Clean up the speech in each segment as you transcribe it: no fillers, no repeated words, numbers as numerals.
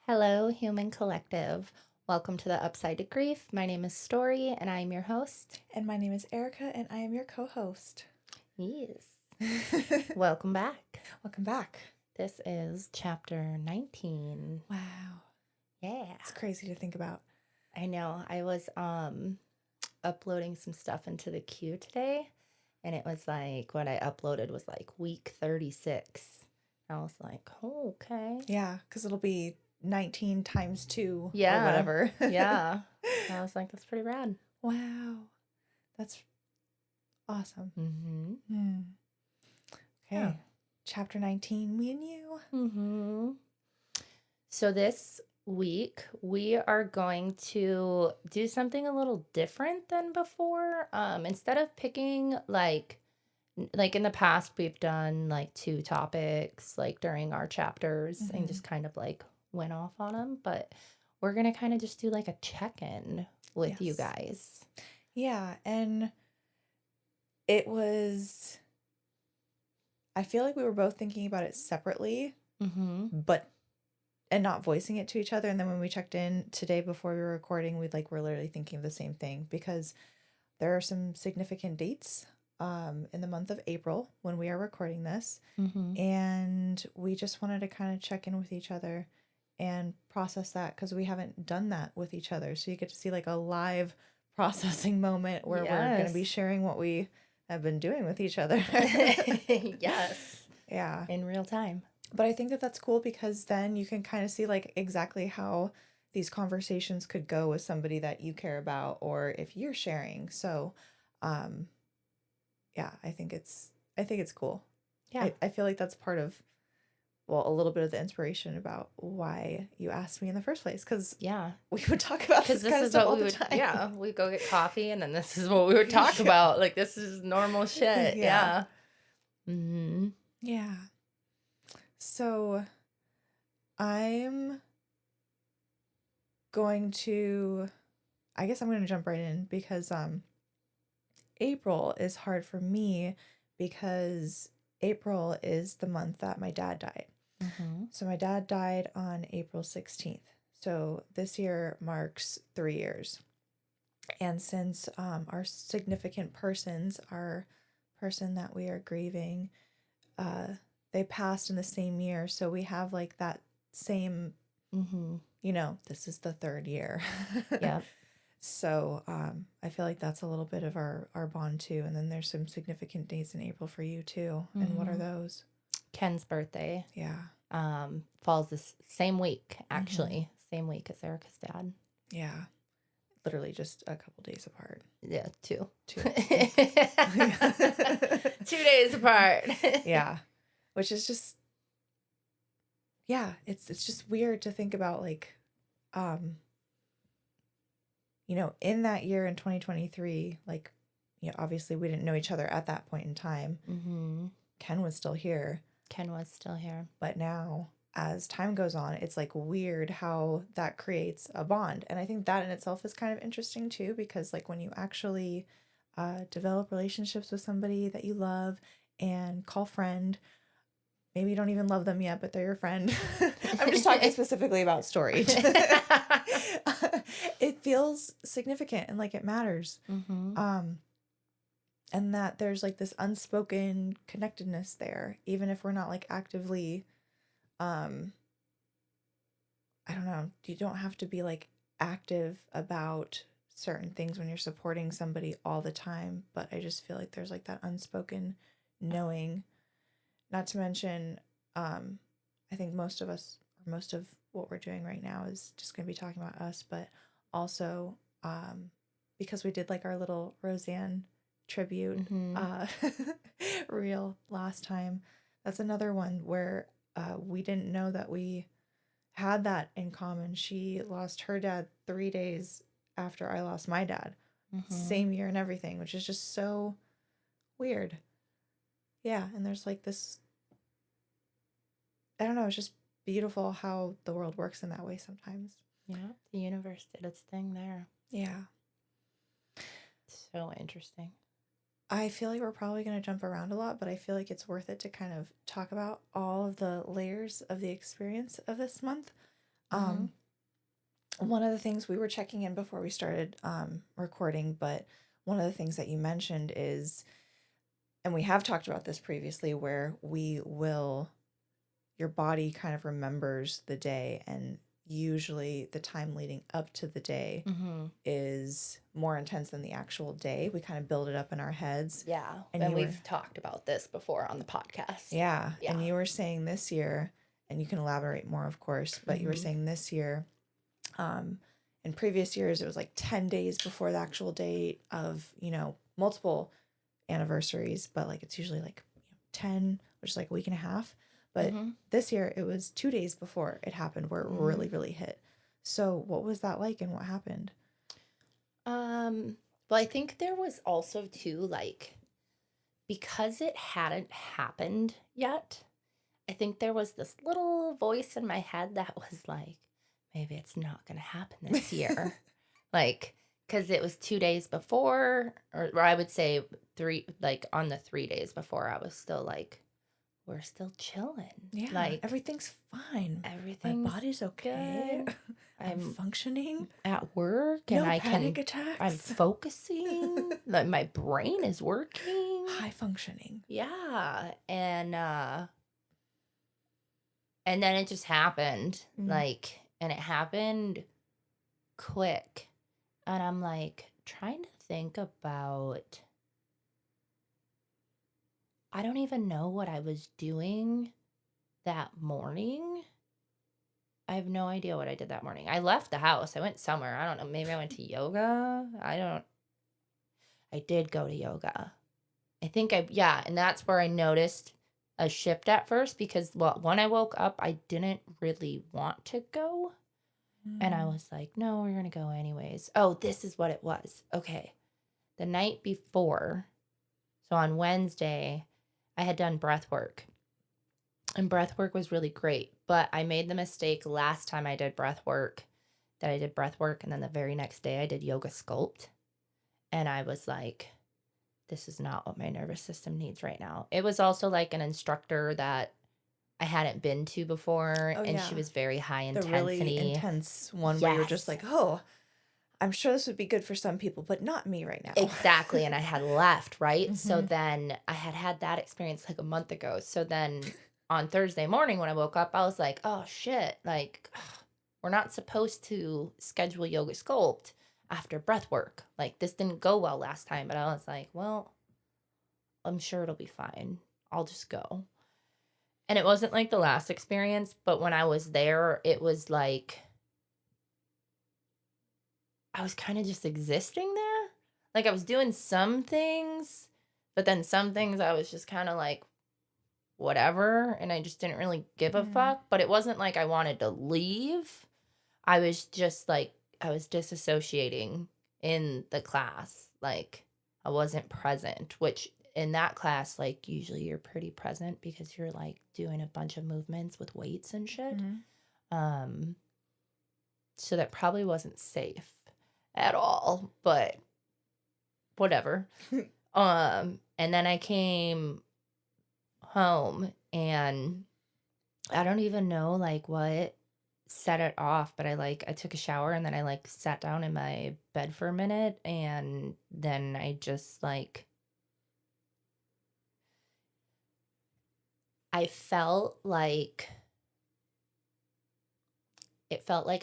Hello, human collective. Welcome to the Upside to Grief. My name is Story, and I am your host. And my name is Erika, and I am your co-host. Yes. Welcome back. Welcome back. This is chapter 19. Wow. Yeah. It's crazy to think about. I know. I was uploading some stuff into the queue today, and it was like what I uploaded was like week 36. I was like, oh, okay. Yeah, because it'll be 19 times 2 Yeah. or whatever. Yeah. I was like, that's pretty rad. Wow. That's awesome. Mm-hmm. Okay. Yeah. Chapter 19, me and you. Mm-hmm. So this week we are going to do something a little different than before. Instead of picking like in the past we've done like 2 topics like during our chapters and just kind of like went off on them, but we're going to kind of just do like a check-in with you guys. Yeah, and I feel like we were both thinking about it separately, and not voicing it to each other. And then when we checked in today before we were recording, we're literally thinking of the same thing, because there are some significant dates in the month of April when we are recording this. And we just wanted to kind of check in with each other and process that, because we haven't done that with each other. So you get to see like a live processing moment where we're going to be sharing what we have been doing with each other. Yes. Yeah. In real time. But I think that that's cool, because then you can kind of see like exactly how these conversations could go with somebody that you care about, or if you're sharing. So, yeah, I think it's cool. Yeah. I feel like that's part of, well, a little bit of the inspiration about why you asked me in the first place. Because we would talk about this kind of stuff all the time. Yeah, we go get coffee, and then this is what we would talk about. Like, this is normal shit. Yeah. Mm-hmm. Yeah. So I'm going to jump right in, because April is hard for me, because April is the month that my dad died. So my dad died on April 16th. So this year marks 3 years. And since our significant persons, our person that we are grieving, they passed in the same year. So we have like that same, this is the 3rd year. Yeah. So I feel like that's a little bit of our bond too. And then there's some significant dates in April for you too. And what are those? Ken's birthday. Yeah. Falls this same week, actually. Same week as Erika's dad. Yeah. Literally just a couple days apart. Yeah, 2. 2. 2 days apart. Yeah. Which is just, yeah, it's just weird to think about, like, in that year in 2023, like, obviously we didn't know each other at that point in time. Ken was still here. But now, as time goes on, it's like weird how that creates a bond. And I think that in itself is kind of interesting too, because like when you actually develop relationships with somebody that you love and call friend, maybe you don't even love them yet, but they're your friend. I'm just talking specifically about Story. It feels significant and like it matters. And that there's like this unspoken connectedness there, even if we're not like actively, I don't know, you don't have to be like active about certain things when you're supporting somebody all the time. But I just feel like there's like that unspoken knowing. Not to mention, I think most of what we're doing right now is just going to be talking about us, but also because we did like our little Roseanne tribute reel last time. That's another one where we didn't know that we had that in common. She lost her dad 3 days after I lost my dad. Same year and everything, which is just so weird. Yeah, and there's like this, I don't know, it's just beautiful how the world works in that way sometimes. Yeah, the universe did its thing there. Yeah. So interesting. I feel like we're probably going to jump around a lot, but I feel like it's worth it to kind of talk about all of the layers of the experience of this month. Mhm. Um, one of the things we were checking in before we started recording, but one of the things that you mentioned is, and we have talked about this previously, where your body kind of remembers the day, and usually the time leading up to the day Mhm. is more intense than the actual day. We kind of build it up in our heads. Yeah, And and you were, we've talked about this before on the podcast. yeah, and Yeah. you were saying this year, and you can elaborate more, of course, but you were Mhm. saying this year, um, in previous years, it was like 10 days before the actual date of, multiple anniversaries, but like it's usually like 10, which is like a week and a half. But Mhm. this year it was 2 days before it happened where it really, Mhm. really hit. So what was that like and what happened? Um, well, I think there was also too, like, because it hadn't happened yet, I think there was this little voice in my head that was like, maybe it's not going to happen this year. Like, because it was 2 days before, or I would say three, like on the 3 days before, I was still like, we're still chilling. Yeah, Like, everything's fine. My everything's body's okay. good. I'm I'm functioning. at work and No panic I'm attacks. focusing, like my brain is working. High functioning. Yeah. And then it just happened. Mm. Like, and it happened quick. And I'm like trying to think about, I don't even know what I was doing that morning. I have no idea what I did that morning. I left the house. I went somewhere. I don't know. Maybe I went to yoga. I did go to yoga. Yeah, and that's where I noticed a shift at first because, well, when I woke up, I didn't really want to go. And I Mm. was like, no, we're going to go anyways. Oh, this is what it was. Okay. The night before, so on Wednesday, I had done breath work. And breath work was really great. But I made the mistake last time I did breath work that I did breath work. And then the very next day, I did yoga sculpt. And I was like, this is not what my nervous system needs right now. It was also like an instructor that I hadn't been to before, Oh, and she yeah. was very high The really intensity. intense one where you're just Yes, like, oh, I'm sure this would be good for some people, but not me right now. exactly. And I had left, right? So Hmm. then I had that experience like a month ago. So then on Thursday morning when I woke up, I was like, oh shit, like we're not supposed to schedule yoga sculpt after breath work. Like this didn't go well last time, but I was like, well, I'm sure it'll be fine. I'll just go. And it wasn't like the last experience, but when I was there, it was like I was kind of just existing there. Like I was doing some things, but then some things I was just kind of like whatever, and I just didn't really give a Mm. fuck, but it wasn't like I wanted to leave. I was just like I was disassociating in the class. Like I wasn't present, which in that class like usually you're pretty present because you're like doing a bunch of movements with weights and shit. Hmm. Um, so that probably wasn't safe at all, but whatever. And then I came home and I don't even know like what set it off, but I took a shower and then I like sat down in my bed for a minute and then I just like I felt like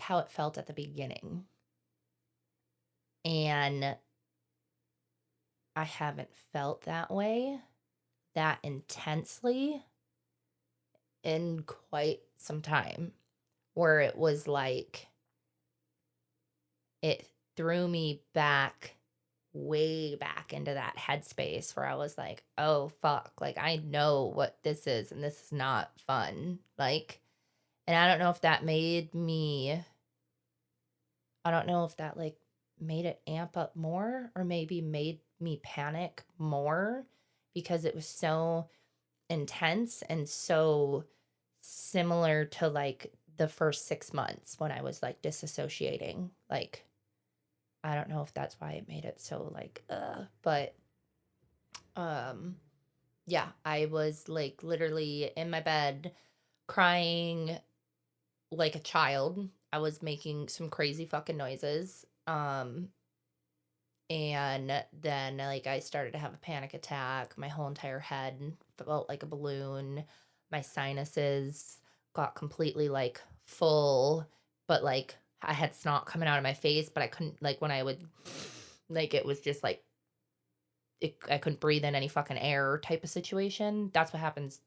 how it felt at the beginning. And I haven't felt that way that intensely in quite some time, where it was like it threw me back, way back into that headspace where I was like, oh fuck, like I know what this is and this is not fun. Like, and I don't know if that like made it amp up more or maybe made me panic more because it was so intense and so similar to like the first 6 months when I was like disassociating. Like, I don't know if that's why it made it so like, but um, yeah, I was like literally in my bed crying like a child I was making some crazy fucking noises. And then, like, I started to have a panic attack. My whole entire head felt like a balloon. My sinuses got completely, like, full, but, like, I had snot coming out of my face, but I couldn't, like, when I would, like, it was just like, I couldn't breathe in any fucking air type of situation. That's what happens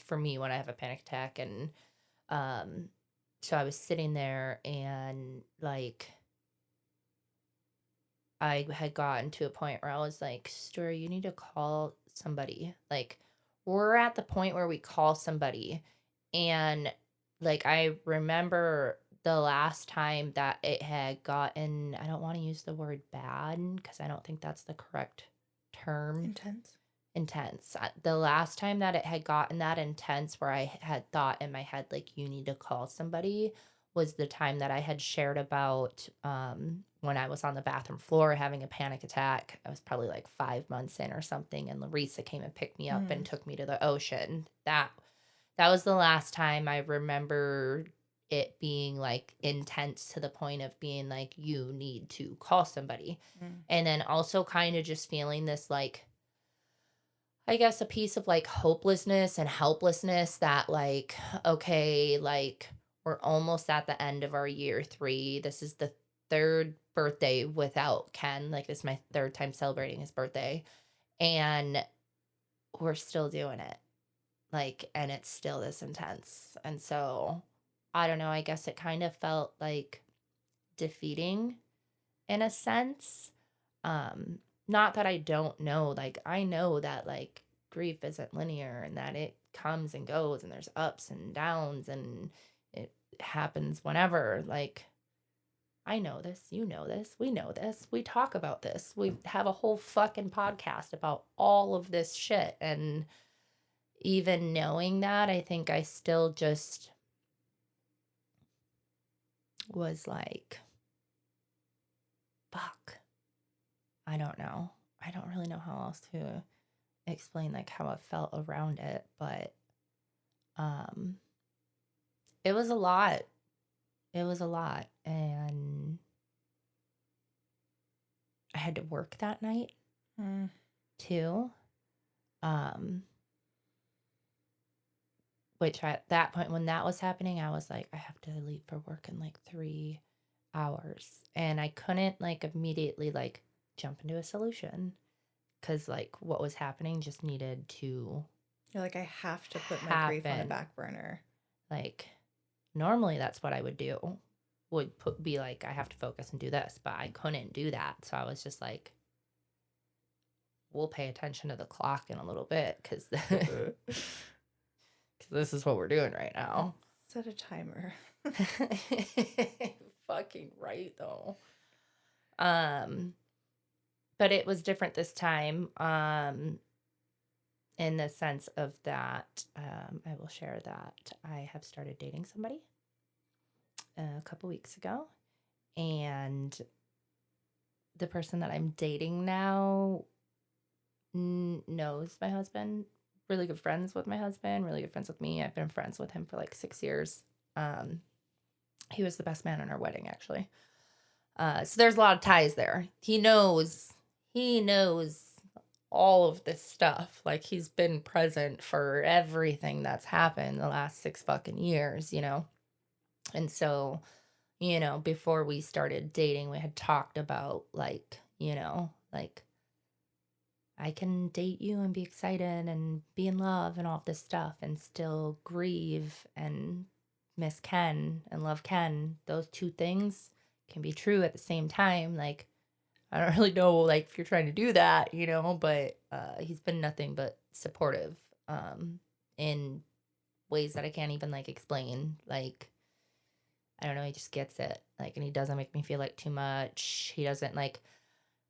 for me when I have a panic attack. And, um, so I was sitting there and, like, I had gotten to a point where I was like, Story, you need to call somebody. Like, we're at the point where we call somebody. And, like, I remember the last time that it had gotten, I don't want to use the word bad because I don't think that's the correct term. Intense. Intense. The last time that it had gotten that intense where I had thought in my head, like, you need to call somebody, was the time that I had shared about when I was on the bathroom floor having a panic attack. I was probably like 5 months in or something, and Larissa came and picked me up and Mm. took me to the ocean. That was the last time I remember it being like intense to the point of being like, you need to call somebody. Mm. And then also kind of just feeling this like, I guess, a piece of like hopelessness and helplessness that like, okay, like we're almost at the end of our year 3. This is the third birthday without Ken. Like, this is my third time celebrating his birthday. And we're still doing it. Like, and it's still this intense. And so I don't know, I guess it kind of felt like defeating in a sense. Um, Not that I don't know, like, I know that, like, grief isn't linear and that it comes and goes and there's ups and downs and it happens whenever. Like, I know this, you know this, we know this. We talk about this. We have a whole fucking podcast about all of this shit. And even knowing that, I think I still just was like, fuck. I don't know. I don't really know how else to explain like how I felt around it, but um it was a lot. It was a lot, and I had to work that night Mm. too. Um which at that point when that was happening, I was like, I have to leave for work in like 3 hours, and I couldn't like immediately like jump into a solution cuz like what was happening just needed to You're like, I have to put my grief on the happen. back burner. Like, normally that's what I would do. Be like, I have to focus and do this, but I couldn't do that. So I was just like, we'll pay attention to the clock in a little bit because this is what we're doing right now. Set a timer. Fucking right though. Um, but it was different this time. In the sense of that, I will share that I have started dating somebody a couple weeks ago, and the person that I'm dating now knows my husband, really good friends with my husband, really good friends with me. I've been friends with him for like 6 years. Um, he was the best man in our wedding, actually. So there's a lot of ties there. He knows all of this stuff. Like, he's been present for everything that's happened the last 6 fucking years, you know? And so, before we started dating, we had talked about like, like, I can date you and be excited and be in love and all of this stuff and still grieve and miss Ken and love Ken. Those two things can be true at the same time. Like, I don't really know, like, if you're trying to do that, but he's been nothing but supportive in ways that I can't even like explain. Like, I don't know, he just gets it. Like, and he doesn't make me feel like too much. He doesn't like,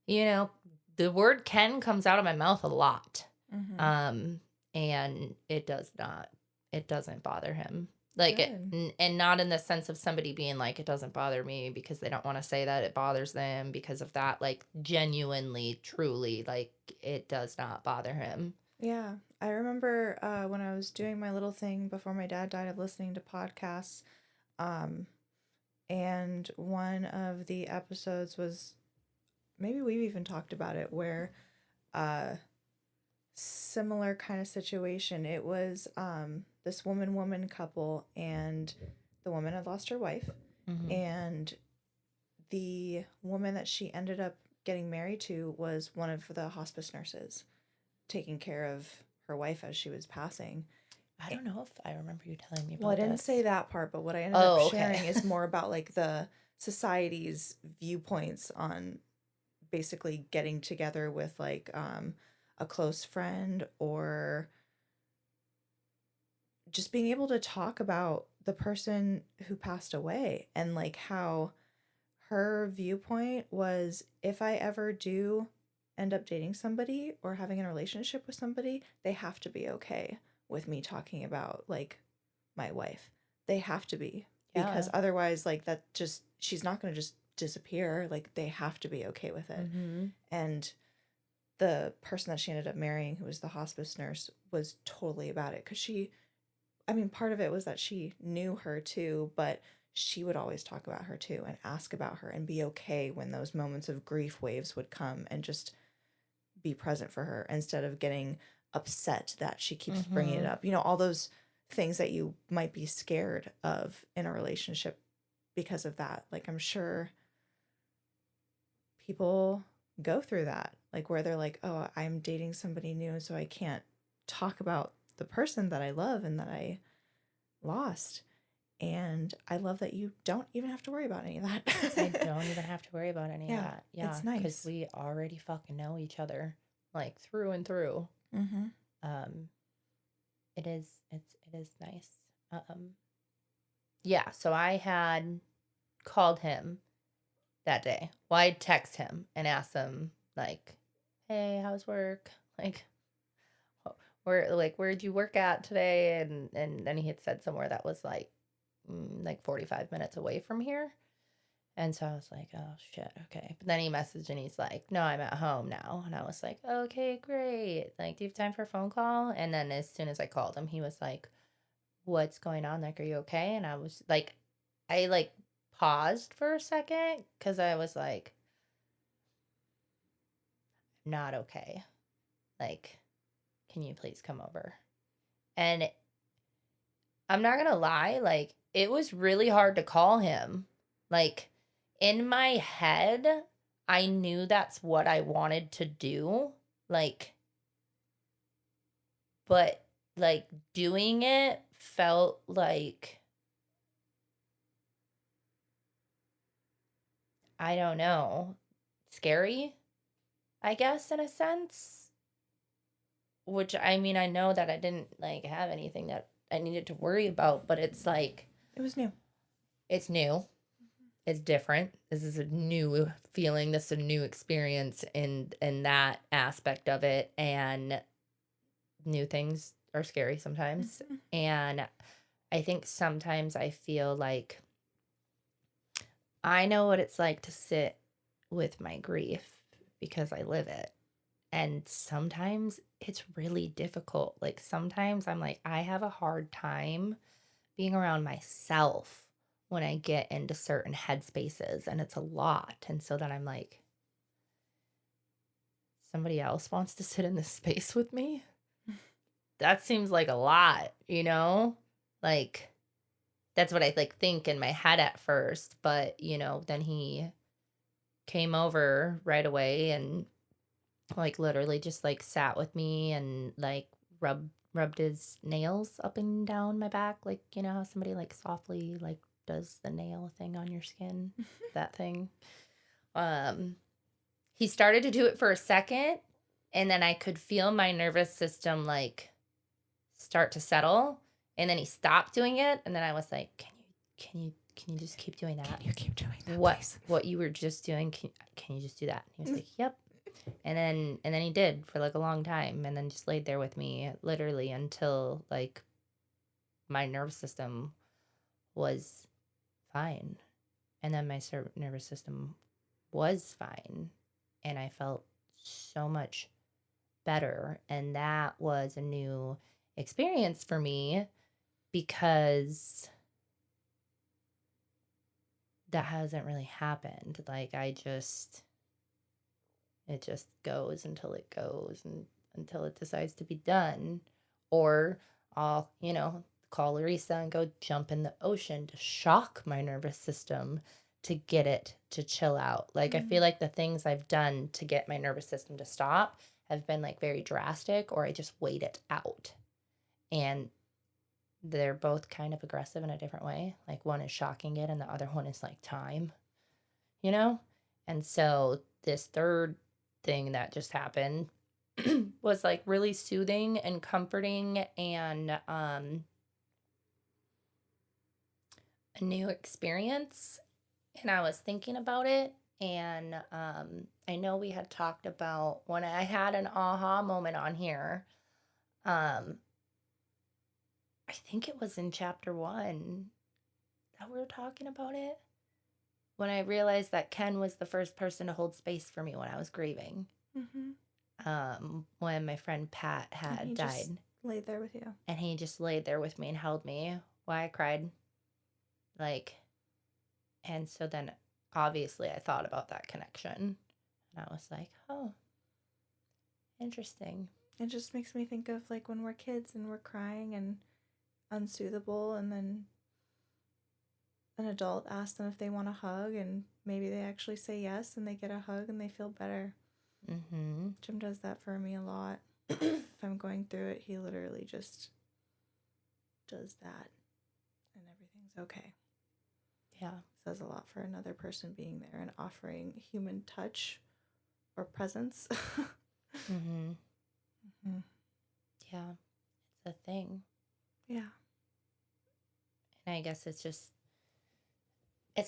you know, the word "can" comes out of my mouth a lot. Mm-hmm. Um, and it doesn't bother him. Like, Good. and not in the sense of somebody being like, it doesn't bother me because they don't want to say that it bothers them because of that. Like, genuinely, truly, like, it does not bother him. Yeah. I remember when I was doing my little thing before my dad died of listening to podcasts. Um, And one of the episodes was, maybe we've even talked about it, where a similar kind of situation. It was this woman couple, and the woman had lost her wife, Mm-hmm. and the woman that she ended up getting married to was one of the hospice nurses taking care of her wife as she was passing. I don't know if I remember you telling me Well, I about didn't say this. that part, but what I ended up Oh, okay. sharing is more about like the society's viewpoints on basically getting together with like a close friend, or just being able to talk about the person who passed away, and like how her viewpoint was, if I ever do end up dating somebody or having a relationship with somebody, they have to be okay with me talking about like my wife. They have to be, because Yeah. otherwise, like, that just, she's not going to just disappear. Like, they have to be okay with it. Mm-hmm. And the person that she ended up marrying, who was the hospice nurse, was totally about it, because she, I mean, part of it was that she knew her too, but she would always talk about her too and ask about her and be okay when those moments of grief waves would come, and just be present for her instead of getting upset that she keeps bringing it Mm-hmm. up. You know, all those things that you might be scared of in a relationship because of that. Like, I'm sure people go through that, like where they're like, oh, I'm dating somebody new, so I can't talk about the person that I love and that I lost. And I love that you don't even have to worry about any of that. I don't even have to worry about any of Yeah, that. Yeah, it's because nice. we already fucking know each other like through and through. Mm-hmm. Um, it is nice. Um, yeah. So I had called him that day. Well, I'd text him and ask him like, "Hey, how's work? Like, where'd you work at today?" And then he had said somewhere that was like 45 minutes away from here. And so I was like, oh shit, okay. But then he messaged and he's like, no, I'm at home now. And I was like, okay, great. Like, do you have time for a phone call? And then as soon as I called him, he was like, what's going on? Like, are you okay? And I was like, I like paused for a second because I was like, not okay. Like, can you please come over? And I'm not gonna lie, like, it was really hard to call him. Like, in my head, I knew that's what I wanted to do. Like, but like doing it felt like, I don't know, scary, I guess, in a sense. Which I mean, I know that I didn't like have anything that I needed to worry about, but it's like, It was new. it's new. It's different. This is a new feeling. This is a new experience in that aspect of it. And new things are scary sometimes. Mm-hmm. And I think sometimes I feel like I know what it's like to sit with my grief because I live it. And sometimes it's really difficult. Like sometimes I'm like, I have a hard time being around myself when I get into certain headspaces, and it's a lot. And so then I'm like, somebody else wants to sit in this space with me? That seems like a lot, you know? Like that's what I like think in my head at first, but then he came over right away and like literally just like sat with me and like rubbed his nails up and down my back, like how somebody like softly like does the nail thing on your skin, that thing. um he started to do it for a second, and then I could feel my nervous system like start to settle, and then he stopped doing it, and then I was like, can you just keep doing Can that? you keep doing that, what please? what you were just doing, can you just do that? And he was like, yep. And then he did for like a long time, and then just laid there with me literally until like my nervous system was fine. And then my nervous system was fine, and I felt so much better. And that was a new experience for me because that hasn't really happened. Like, it just goes until it goes and until it decides to be done. Or I'll, call Larissa and go jump in the ocean to shock my nervous system to get it to chill out. Like, I feel Mm. like the things I've done to get my nervous system to stop have been like very drastic, or I just wait it out. And they're both kind of aggressive in a different way. Like, one is shocking it, and the other one is like time, you know? And so this third thing that just happened was like really soothing and comforting, and a new experience. And I was thinking about it, and I know we had talked about when I had an aha moment on here. Um I think it was in chapter 1 that we were talking about it, when I realized that Ken was the first person to hold space for me when I was grieving. Mm-hmm. When my friend Pat And had he just died, laid there with you. and he just laid there with me and held me while I cried. Like, and so then obviously I thought about that connection, and I was like, oh, interesting. It just makes me think of like when we're kids and we're crying and unsoothable, and then an adult asks them if they want a hug, and maybe they actually say yes and they get a hug and they feel better. Mm-hmm. Jim does that for me a lot. If I'm going through it, he literally just does that and everything's okay. Yeah. Says a lot for another person being there and offering human touch or presence. Mm-hmm. Mm-hmm. Yeah. It's a thing. Yeah. And I guess it's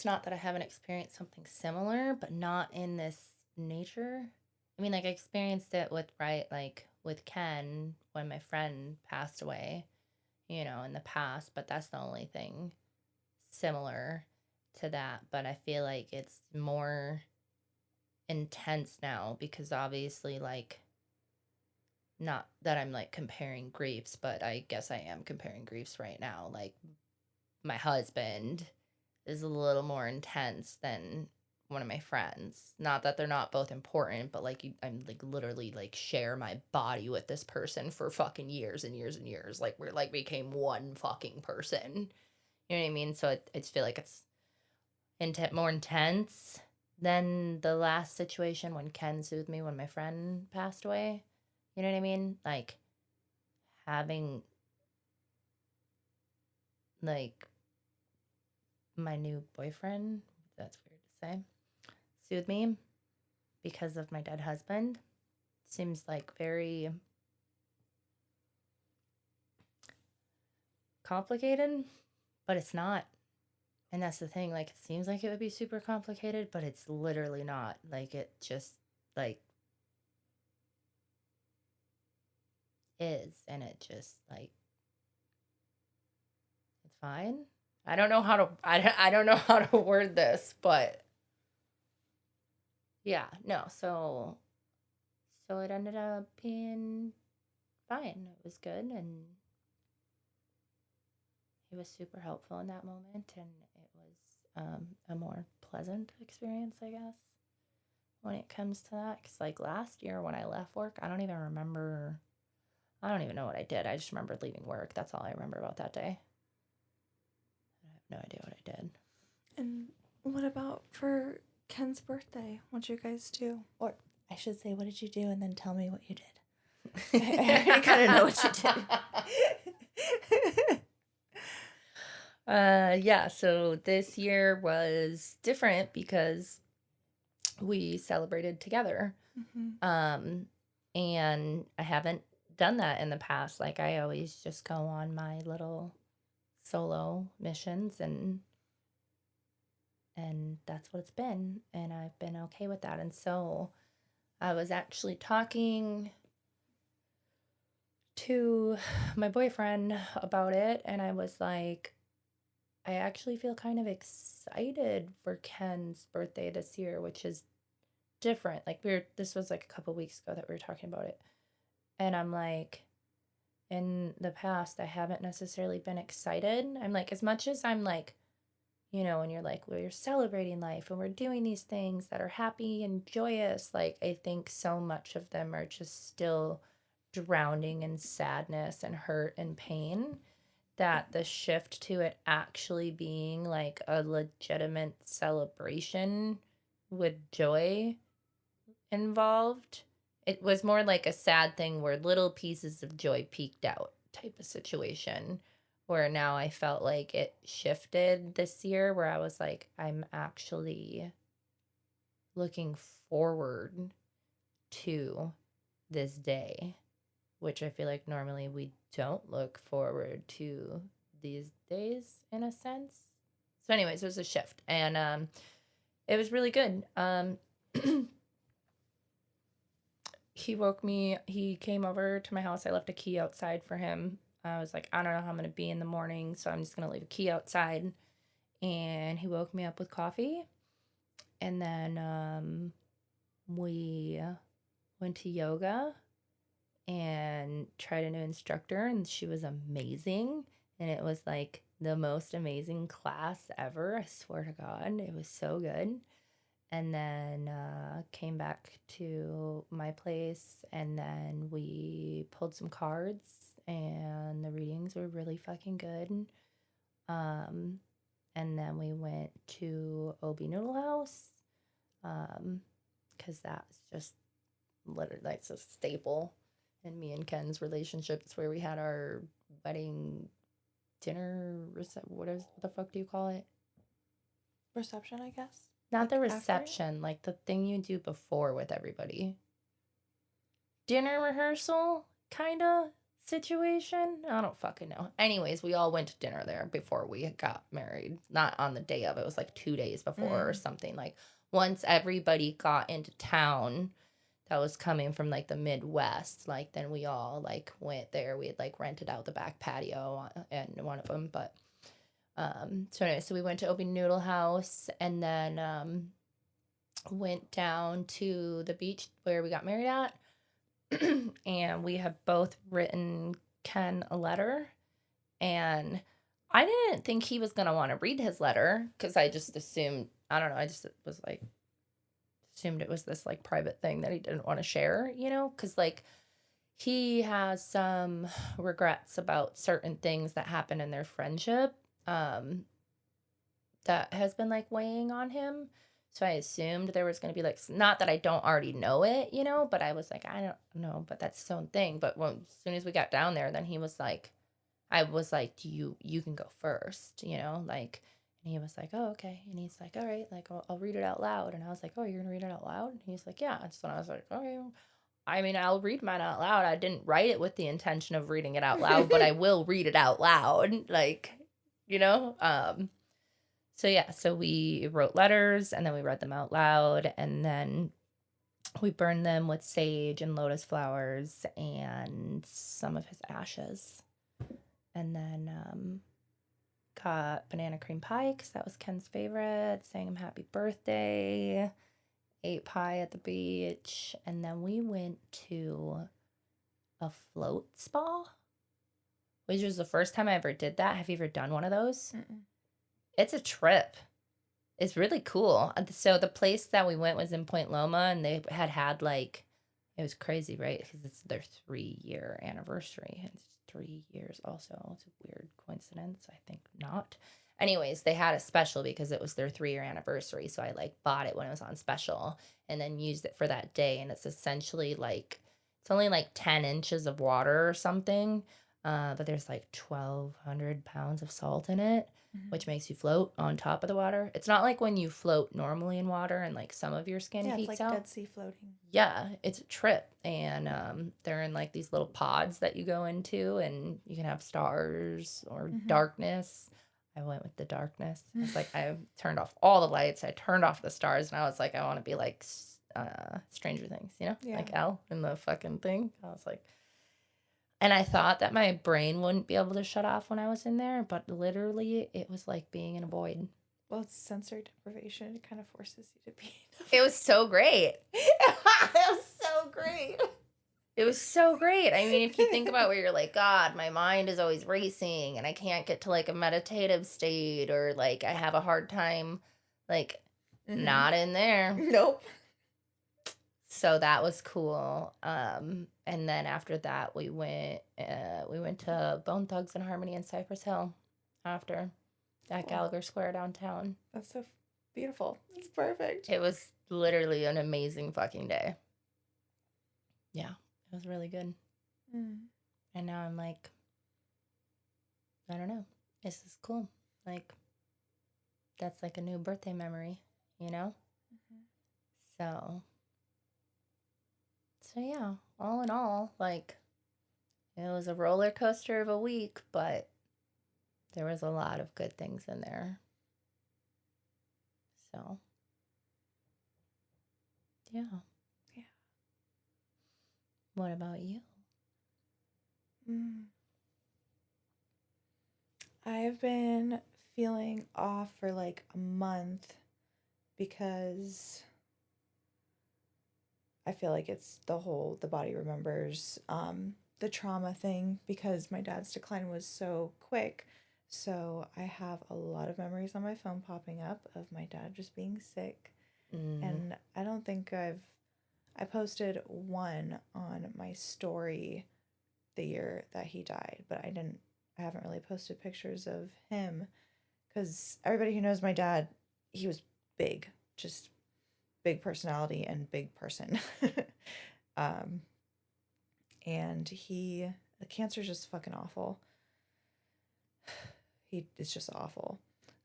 not that I haven't experienced something similar, but not in this nature. I mean, like, I experienced it with, right, like with Ken when my friend passed away, in the past, but that's the only thing similar to that. But I feel like it's more intense now because obviously, like, not that I'm like comparing griefs, but I guess I am comparing griefs right now. Like, my husband is a little more intense than one of my friends. Not that they're not both important, but like I'm like literally like share my body with this person for fucking years and years and years. Like, we're like became one fucking person. You know what I mean? So I just feel like it's more intense than the last situation when Ken soothed me when my friend passed away. You know what I mean? Like, having like my new boyfriend, that's weird to say, soothe me because of my dead husband seems like very complicated, but it's not. And that's the thing. Like, it seems like it would be super complicated, but it's literally not. Like, it just, like, is. And it just, like, it's fine. I don't know how to, I don't know how to word this, but yeah, no. So it ended up being fine. It was good. And he was super helpful in that moment, and it was a more pleasant experience, I guess, when it comes to that. Because, like, last year when I left work, I don't even remember. I don't even know what I did. I just remember leaving work. That's all I remember about that day. I have no idea what I did. And what about for Ken's birthday? What'd you guys do? Or I should say, what did you do? And then tell me what you did. I already kind of know what you did. Yeah, so this year was different because we celebrated together. Mm-hmm. And I haven't done that in the past. Like, I always just go on my little solo missions, and that's what it's been, and I've been okay with that. And so I was actually talking to my boyfriend about it, and I was like, I actually feel kind of excited for Ken's birthday this year, which is different. Like, this was like a couple weeks ago that we were talking about it. And I'm like, in the past, I haven't necessarily been excited. I'm like, as much as I'm like, you know, and you're like, well, you're celebrating life and we're doing these things that are happy and joyous. Like, I think so much of them are just still drowning in sadness and hurt and pain, that the shift to it actually being like a legitimate celebration with joy involved, it was more like a sad thing where little pieces of joy peeked out type of situation. Where now I felt like it shifted this year, where I was like, I'm actually looking forward to this day, which I feel like normally we don't look forward to these days in a sense. So, anyways, it was a shift, and it was really good. He woke me. He came over to my house. I left a key outside for him. I was like, I don't know how I'm gonna be in the morning, so I'm just gonna leave a key outside. And he woke me up with coffee, and then we went to yoga and tried a new instructor, and she was amazing. And it was like the most amazing class ever. I swear to God, it was so good. And then came back to my place, and then we pulled some cards, and the readings were really fucking good. And then we went to Obi Noodle House, because that's just literally, that's a staple in me and Ken's relationship. It's where we had our wedding dinner. What the fuck do you call it? Reception, I guess. Not the Like after? reception, like the thing you do before with everybody. Dinner rehearsal, kind of situation. I don't fucking know. Anyways, we all went to dinner there before we got married. Not on the day of, it was like 2 days before or something. Like, once everybody got into town that was coming from like the Midwest, like then we all like went there. We had like rented out the back patio and one of them, but so anyway, so we went to Opie Noodle House, and then went down to the beach where we got married at. And we have both written Ken a letter, and I didn't think he was gonna want to read his letter, because I just assumed, I don't know, I just was like, assumed it was this like private thing that he didn't want to share, you know, because like he has some regrets about certain things that happened in their friendship, that has been like weighing on him. So I assumed there was going to be like, not that I don't already know it, you know, but I was like, I don't know, but that's his own thing. But as soon as we got down there, then he was like, I was like, you can go first, you know, like, and he was like, oh, okay. And he's like, all right, like, I'll read it out loud. And I was like, oh, you're going to read it out loud? And he's like, yeah. And so I was like, okay. I mean, I'll read mine out loud. I didn't write it with the intention of reading it out loud, but I will read it out loud. Like, you know, so yeah, so we wrote letters, and then we read them out loud, and then we burned them with sage and lotus flowers and some of his ashes. And then got banana cream pie, because that was Ken's favorite. Sang him happy birthday. Ate pie at the beach. And then we went to a float spa, which was the first time I ever did that. Have you ever done one of those? Mm-mm. It's a trip. It's really cool. So the place that we went was in Point Loma, and they had like, it was crazy, right? Because it's their 3-year anniversary. It's 3 years also. It's a weird coincidence. I think not. Anyways, they had a special because it was their 3-year anniversary. So I like bought it when it was on special, and then used it for that day. And it's essentially like, it's only like 10 inches of water or something. But there's like 1,200 pounds of salt in it, which makes you float on top of the water. It's not like when you float normally in water and like some of your skin Yeah, it's peeks like out. Dead Sea floating. Yeah, it's a trip. And they're in like these little pods that you go into, and you can have stars or darkness. I went with the darkness. I was like, I turned off all the lights. I turned off the stars, and I was like, I want to be like Stranger Things, you know? Yeah. Like Elle in the fucking thing. I was like, and I thought that my brain wouldn't be able to shut off when I was in there, but literally it was like being in a void. Well, it's sensory deprivation. It kind of forces you to be. It was so great. It was so great. It was so great. I mean, if you think about where you're like, God, my mind is always racing and I can't get to like a meditative state or like I have a hard time, like, Mm-hmm. not in there. Nope. So that was cool. And then after that we went to Bone Thugs and Harmony in Cypress Hill after at Cool. Gallagher Square downtown. That's so beautiful. It's perfect. It was literally an amazing fucking day. Yeah, it was really good. Mm. And now I'm like, I don't know. This is cool. Like, that's like a new birthday memory, you know? Mm-hmm. So, so yeah, all in all, like, it was a roller coaster of a week, but there was a lot of good things in there. So, yeah. Yeah. What about you? Mm. I've been feeling off for like a month because I feel like it's the body remembers the trauma thing because my dad's decline was so quick. So I have a lot of memories on my phone popping up of my dad just being sick. Mm. And I don't think I posted one on my story the year that he died, but I haven't really posted pictures of him because everybody who knows my dad, he was big, just big personality and big person. um, and the cancer is just fucking awful. It's just awful.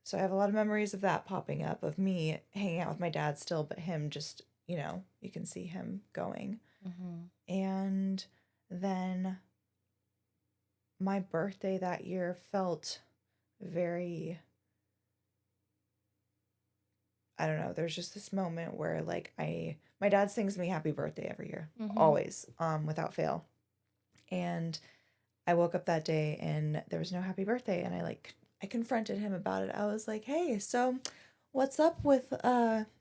So I have a lot of memories of that popping up, of me hanging out with my dad still, but him just, you can see him going. Mm-hmm. And then my birthday that year felt very, I don't know, there's just this moment where like my dad sings me happy birthday every year, Mm-hmm. always, without fail. And I woke up that day and there was no happy birthday, and I confronted him about it. I was like, "Hey, so what's up with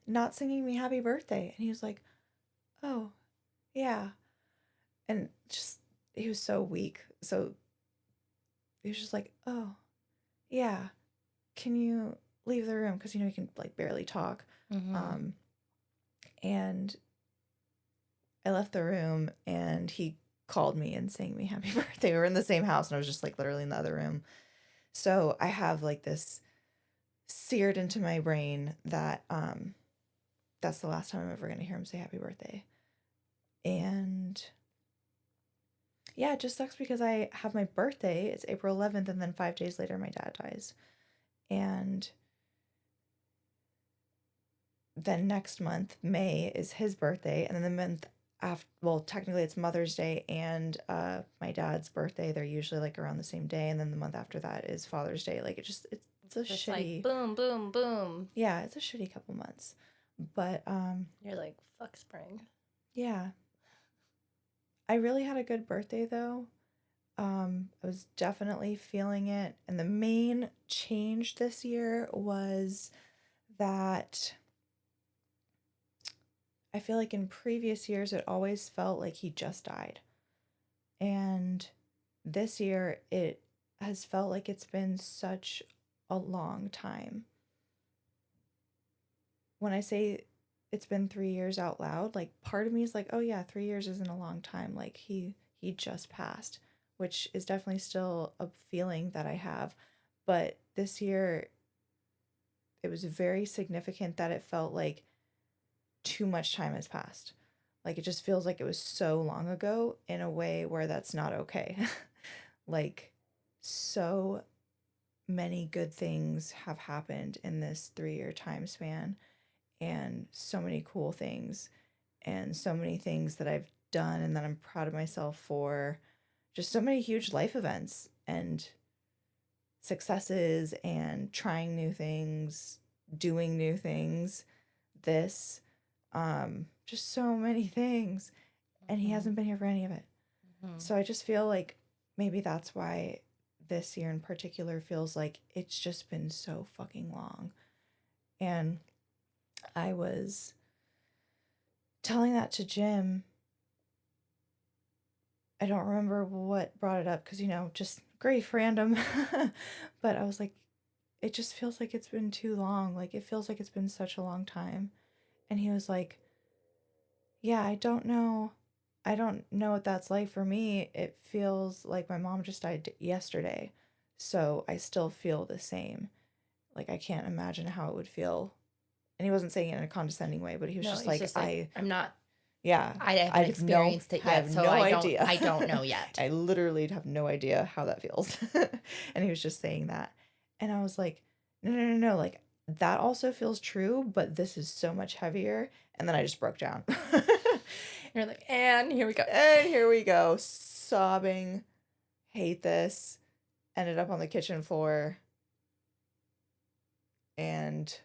not singing me happy birthday?" And he was like, "Oh, yeah." And just he was so weak. So he was just like, "Oh, yeah. Can you leave the room, cuz he can like barely talk." Mm-hmm. Um and I left the room and he called me and sang me happy birthday. We were in the same house and I was just like literally in the other room. So I have like this seared into my brain that that's the last time I'm ever going to hear him say happy birthday. And yeah, it just sucks because I have my birthday, it's April 11th, and then 5 days later my dad dies. And then next month, May, is his birthday, and then the month after, well, technically it's Mother's Day and my dad's birthday. They're usually like around the same day, and then the month after that is Father's Day. Like it's a Just like shitty, boom, boom, boom. yeah, it's a shitty couple months. But You're like, fuck spring. yeah, I really had a good birthday though. I was definitely feeling it, and the main change this year was that I feel like in previous years it always felt like he just died. And this year it has felt like it's been such a long time. When I say it's been 3 years out loud, like part of me is like, oh yeah, 3 years isn't a long time. Like he just passed, which is definitely still a feeling that I have. But this year it was very significant that it felt like too much time has passed. Like it just feels like it was so long ago in a way where that's not okay. Like so many good things have happened in this 3 year time span, and so many cool things, and so many things that I've done and that I'm proud of myself for. Just so many huge life events and successes and trying new things, doing new things. This just so many things, and he Mm-hmm. hasn't been here for any of it. Mm-hmm. So I just feel like maybe that's why this year in particular feels like it's just been so fucking long. And I was telling that to Jim I don't remember what brought it up because, just grief, random. But I was like, it just feels like it's been too long. Like, it feels like it's been such a long time. And he was like, yeah, I don't know. I don't know what that's like for me. It feels like my mom just died yesterday. So I still feel the same. Like, I can't imagine how it would feel. And he wasn't saying it in a condescending way, but he was No, just he's like, just like, I'm not, yeah, I I haven't have no, experienced it I have yet, so no idea. I don't know yet. I literally have no idea how that feels. And he was just saying that. And I was like, no, no, no, no. Like, that also feels true, but this is so much heavier. And then I just broke down. You're like, and here we go. And here we go, sobbing, hate this. Ended up on the kitchen floor. And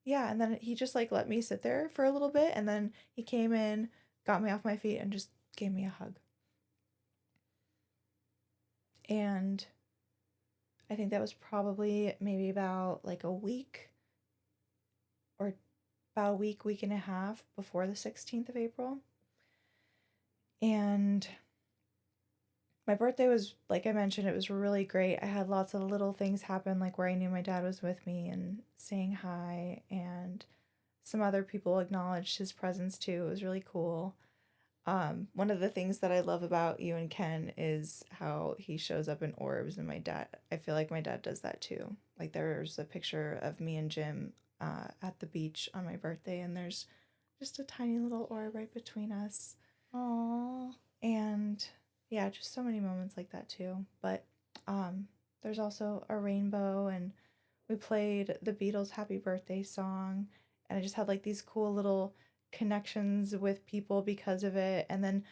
yeah, and then he just like let me sit there for a little bit. And then he came in, got me off my feet, and just gave me a hug. And I think that was probably maybe about like a week or about a week and a half before the 16th of April. And my birthday was, like I mentioned, it was really great. I had lots of little things happen, like where I knew my dad was with me and saying hi, and some other people acknowledged his presence too. It was really cool. One of the things that I love about you and Ken is how he shows up in orbs, and my dad, I feel like my dad does that too. Like there's a picture of me and Jim at the beach on my birthday, and there's just a tiny little orb right between us. Aww. And yeah, just so many moments like that too. But there's also a rainbow, and we played the Beatles' Happy Birthday song, and I just had like these cool little connections with people because of it. And then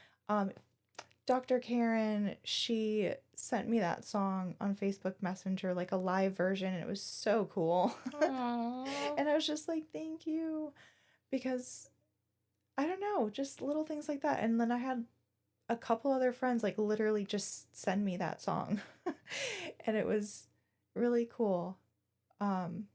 Dr. Karen, she sent me that song on Facebook Messenger, like a live version, and it was so cool. Aww. And I was just like, thank you. Because I don't know, just little things like that. And then I had a couple other friends like literally just send me that song. And it was really cool. Um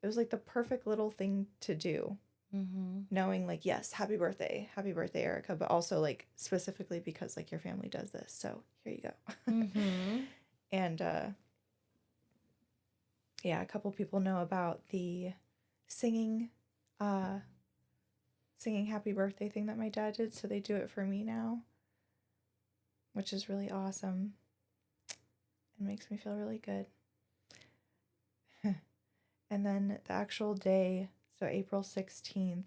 it was like the perfect little thing to do. Mm-hmm. Knowing like, yes, happy birthday, Erica, but also like specifically because like your family does this. So here you go. Mm-hmm. And yeah, a couple people know about the singing uh singing happy birthday thing that my dad did, so they do it for me now, which is really awesome. It makes me feel really good. And then the actual day, so April 16th,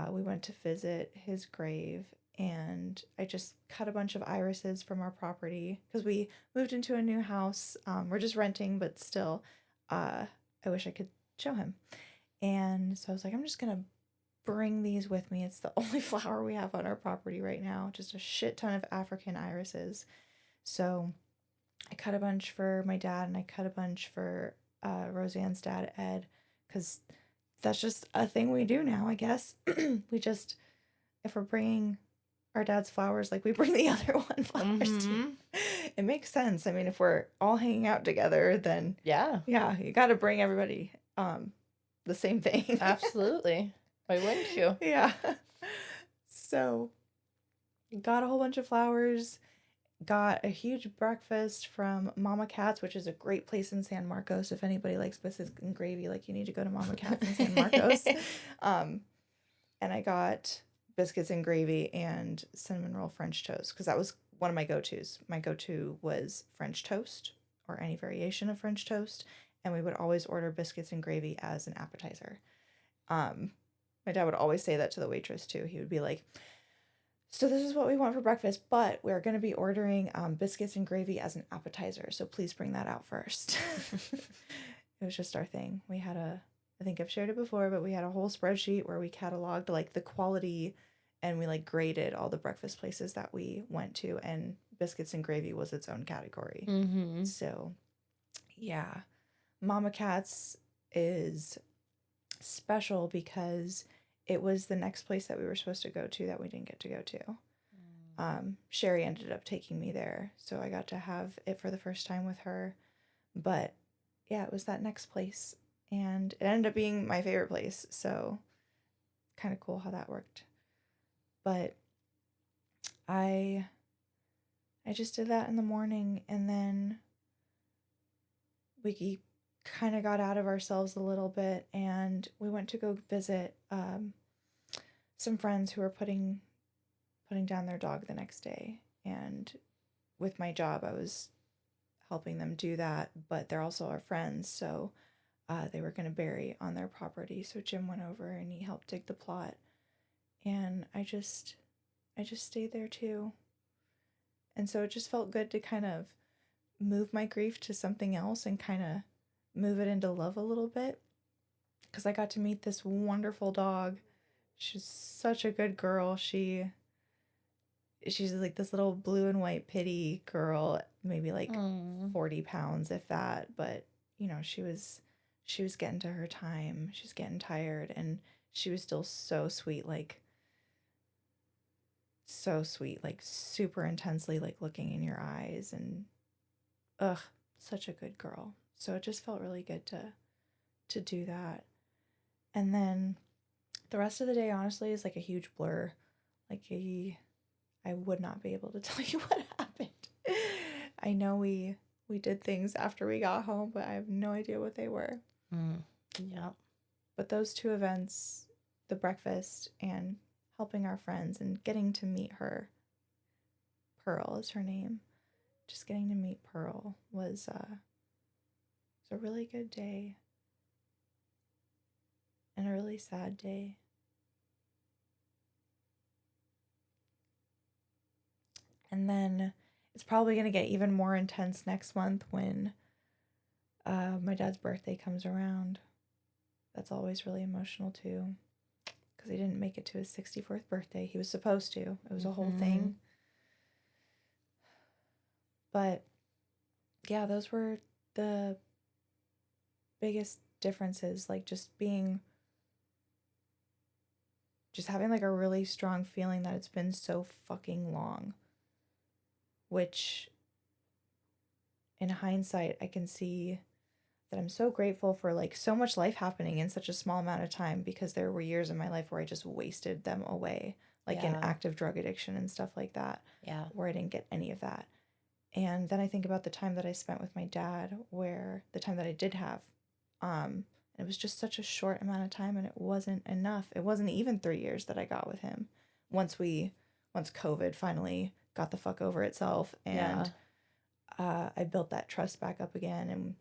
we went to visit his grave, and I just cut a bunch of irises from our property because we moved into a new house. We're just renting, but still, I wish I could show him. And so I was like, I'm just going to bring these with me. It's the only flower we have on our property right now, just a shit ton of African irises. So I cut a bunch for my dad, and I cut a bunch for Roseanne's dad, Ed, because that's just a thing we do now, I guess. We just, if we're bringing our dad's flowers, like we bring the other one flowers too. Mm-hmm. It makes sense. I mean, if we're all hanging out together, then Yeah, yeah, you got to bring everybody the same thing. absolutely. Why wouldn't you? Yeah. So, got a whole bunch of flowers, got a huge breakfast from Mama Cat's, which is a great place in San Marcos. If anybody likes biscuits and gravy, like you need to go to Mama Cat's in San Marcos. And I got biscuits and gravy and cinnamon roll French toast because that was one of my go-tos. My go-to was French toast or any variation of French toast, and we would always order biscuits and gravy as an appetizer. My dad would always say that to the waitress too. He would be like, so this is what we want for breakfast, but we're going to be ordering biscuits and gravy as an appetizer, so please bring that out first. It was just our thing. We had I think I've shared it before, but we had a whole spreadsheet where we cataloged like the quality, and we like graded all the breakfast places that we went to, and biscuits and gravy was its own category. Mm-hmm. So yeah, Mama Cat's is special because it was the next place that we were supposed to go to that we didn't get to go to. Sherry ended up taking me there, so I got to have it for the first time with her. But yeah, it was that next place, and it ended up being my favorite place, so kind of cool how that worked. But I just did that in the morning, and then we kind of got out of ourselves a little bit, and we went to go visit some friends who were putting down their dog the next day. And with my job, I was helping them do that, but they're also our friends, so they were going to bury on their property. So Jim went over and he helped dig the plot, and I just stayed there too. And so it just felt good to kind of move my grief to something else and kind of move it into love a little bit, because I got to meet this wonderful dog. She's such a good girl. She's like this little blue and white pitty girl, maybe like 40 pounds if that, but you know, she was getting to her time. She was getting tired, and she was still so sweet, like super intensely like looking in your eyes, and such a good girl. So it just felt really good to do that. And then the rest of the day honestly is like a huge blur. Like I would not be able to tell you what happened. I know we did things after we got home, but I have no idea what they were. Yeah. But those two events, the breakfast and helping our friends and getting to meet her, Pearl is her name, just getting to meet Pearl was a really good day and a really sad day. And then it's probably going to get even more intense next month when my dad's birthday comes around. That's always really emotional too, because he didn't make it to his 64th birthday. He was supposed to. It was a whole thing. But yeah, those were the biggest differences, like just having like a really strong feeling that it's been so fucking long, which in hindsight I can see that I'm so grateful for like so much life happening in such a small amount of time, because there were years in my life where I just wasted them away, like in active drug addiction and stuff like that, where I didn't get any of that. And then I think about the time that I spent with my dad, where the time that I did have, it was just such a short amount of time, and it wasn't enough. It wasn't even 3 years that I got with him once COVID finally got the fuck over itself, and I built that trust back up again, and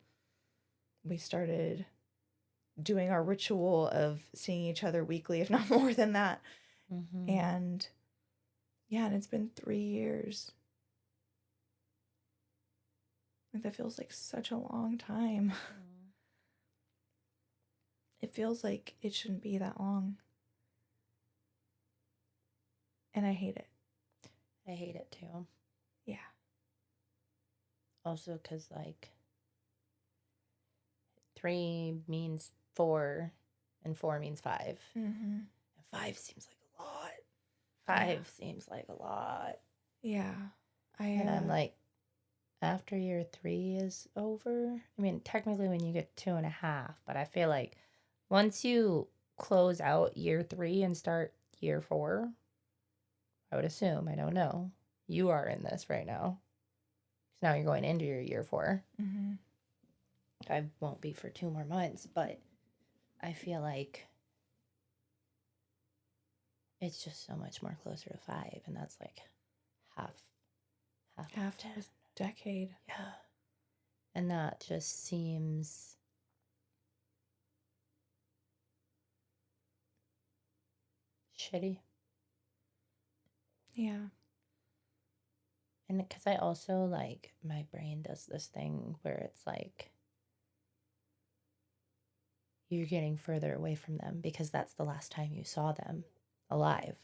we started doing our ritual of seeing each other weekly, if not more than that. And yeah, and it's been 3 years. Like, that feels like such a long time. It feels like it shouldn't be that long. And I hate it. I hate it too. Yeah. Also, because like 3 means 4 and 4 means 5. And 5 seems like a lot. 5 seems like a lot. Yeah. And I'm like, after year 3 is over, I mean, technically when you get 2.5, but I feel like once you close out year 3 and start year 4, I would assume, I don't know, you are in this right now. So now you're going into your year 4. I won't be for 2 more months, but I feel like it's just so much more closer to 5, and that's like half a decade. Yeah. And that just seems shitty. Yeah. And because I also, like, my brain does this thing where it's like, you're getting further away from them because that's the last time you saw them alive.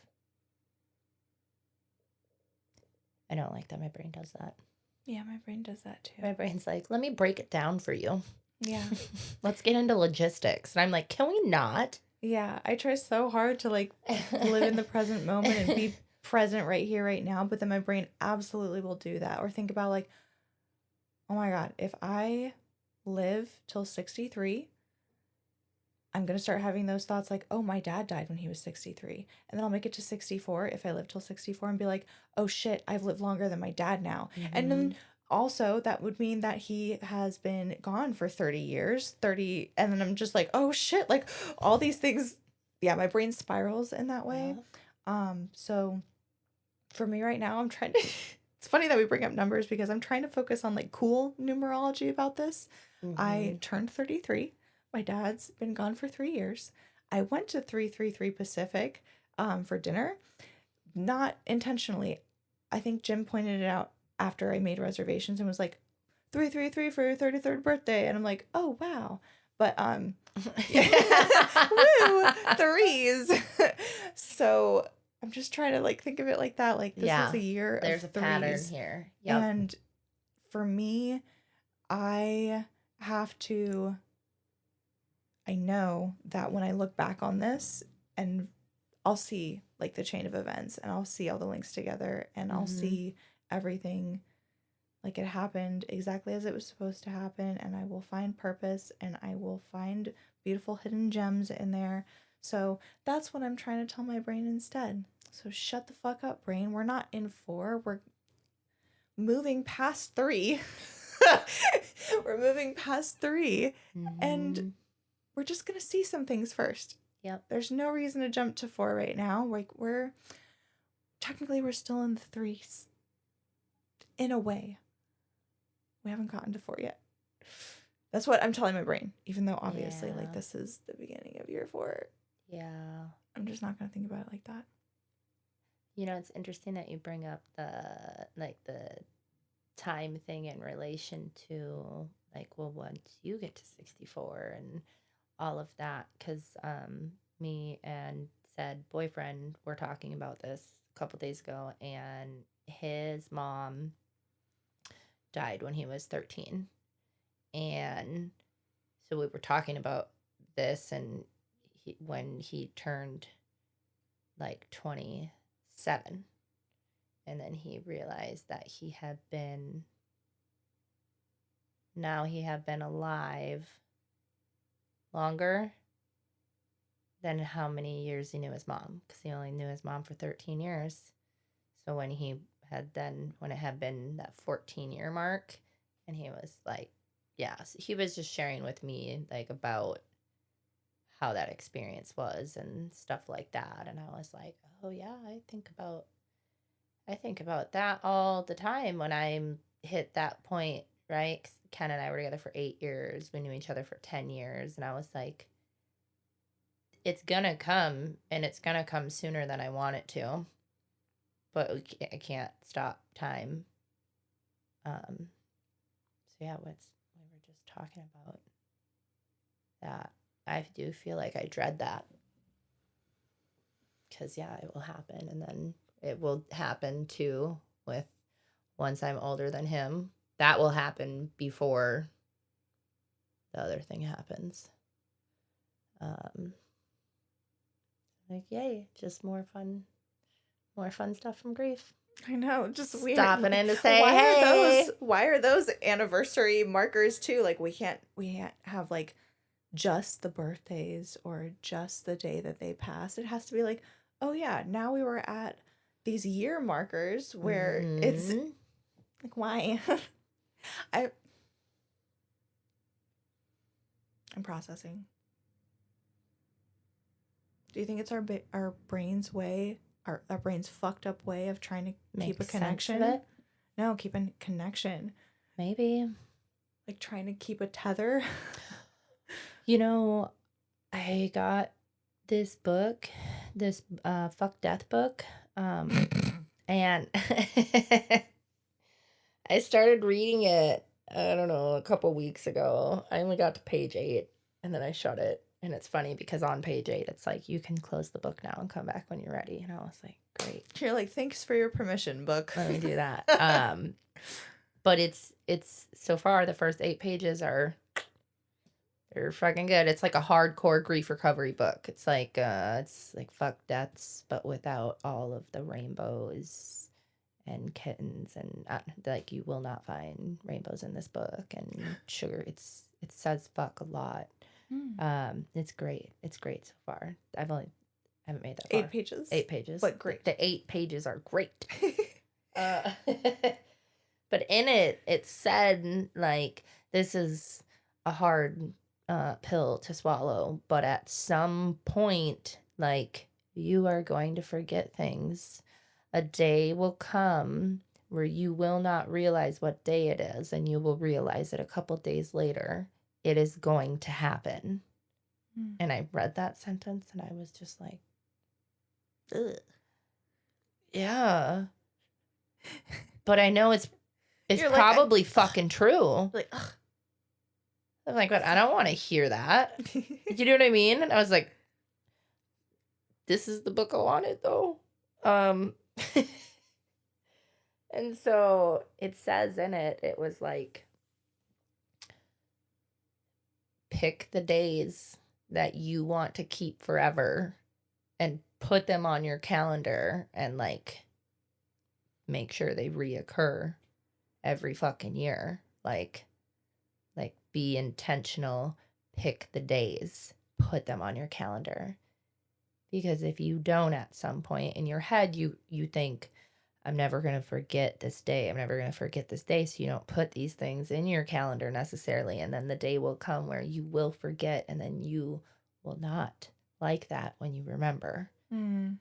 I don't like that my brain does that. Yeah, my brain does that too. My brain's like, let me break it down for you. Yeah. Let's get into logistics. And I'm like, can we not? Yeah, I try so hard to like live in the present moment and be present right here, right now. But then my brain absolutely will do that. Or think about like, oh my God, if I live till 63, I'm going to start having those thoughts like, oh, my dad died when he was 63. And then I'll make it to 64 if I live till 64 and be like, oh shit, I've lived longer than my dad now. And then also that would mean that he has been gone for 30 years, 30. And then I'm just like, oh shit, like all these things. Yeah, my brain spirals in that way. So for me right now, I'm trying to, it's funny that we bring up numbers because I'm trying to focus on like cool numerology about this. I turned 33. My dad's been gone for 3 years. I went to 333 Pacific for dinner, not intentionally. I think Jim pointed it out after I made reservations and was like, 333 for your 33rd birthday. And I'm like, oh, wow. But, woo, threes. So I'm just trying to like think of it like that. Like this is a year there's of a pattern threes. here. And for me, I have to, I know that when I look back on this and I'll see like the chain of events and I'll see all the links together and I'll see everything like it happened exactly as it was supposed to happen, and I will find purpose and I will find beautiful hidden gems in there. So that's what I'm trying to tell my brain instead. So shut the fuck up, brain. We're not in 4. We're moving past 3. We're moving past 3 and we're just going to see some things first. Yep. There's no reason to jump to 4 right now. Like we're still in the 3s. In a way. We haven't gotten to 4 yet. That's what I'm telling my brain, even though obviously like this is the beginning of year 4. Yeah. I'm just not going to think about it like that. You know, it's interesting that you bring up the time thing in relation to like, well, once you get to 64 and all of that, because me and said boyfriend were talking about this a couple days ago, and his mom died when he was 13. And so we were talking about this, and when he turned like 27, and then he realized that he had been alive longer than how many years he knew his mom, because he only knew his mom for 13 years. So when it had been that 14-year mark, and he was like, so he was just sharing with me like about how that experience was and stuff like that. And I was like, oh yeah, I think about that all the time when I hit that point, right? 'Cause Ken and I were together for 8 years. We knew each other for 10 years. And I was like, it's gonna come, and it's gonna come sooner than I want it to. But I can't stop time. So yeah, we were just talking about that. I do feel like I dread that, because it will happen, and then it will happen too with once I'm older than him. That will happen before the other thing happens. Like, yay, just more fun stuff from grief. I know, just weird. Stopping in to say, hey. Why are those anniversary markers too? Like we can't have like just the birthdays or just the day that they passed. It has to be like, oh yeah, now we were at these year markers where it's like, why? I'm processing. Do you think it's our brain's way, our brain's fucked up way of trying to keep a connection? No, keep a connection. Maybe. Like trying to keep a tether. You know, I got this book, this Fuck Death book, and I started reading it, I don't know, a couple weeks ago. I only got to page 8, and then I shut it. And it's funny because on page 8, it's like, you can close the book now and come back when you're ready. And I was like, great. You're like, thanks for your permission, book. Let me do that. But it's so far, the first 8 pages they're fucking good. It's like a hardcore grief recovery book. It's like fuck deaths, but without all of the rainbows and kittens, and like, you will not find rainbows in this book, and sugar. It says fuck a lot. Mm. It's great. It's great so far. Haven't made that 8 far. pages. 8 pages. But great. The 8 pages are great. Uh, but in it, it said like this is a hard pill to swallow, but at some point, like you are going to forget things. A day will come where you will not realize what day it is, and you will realize it a couple days later. It is going to happen. Mm. And I read that sentence and I was just like, ugh. Yeah. But I know it's You're like, probably fucking true. like, ugh. I'm like, but I don't want to hear that. You know what I mean? And I was like, this is the book I wanted though. And so it says in it, it was like, pick the days that you want to keep forever and put them on your calendar and like make sure they reoccur every fucking year. Like be intentional, pick the days, put them on your calendar. Because if you don't at some point in your head, you think, I'm never going to forget this day. I'm never going to forget this day. So you don't put these things in your calendar necessarily. And then the day will come where you will forget. And then you will not like that when you remember. Mm.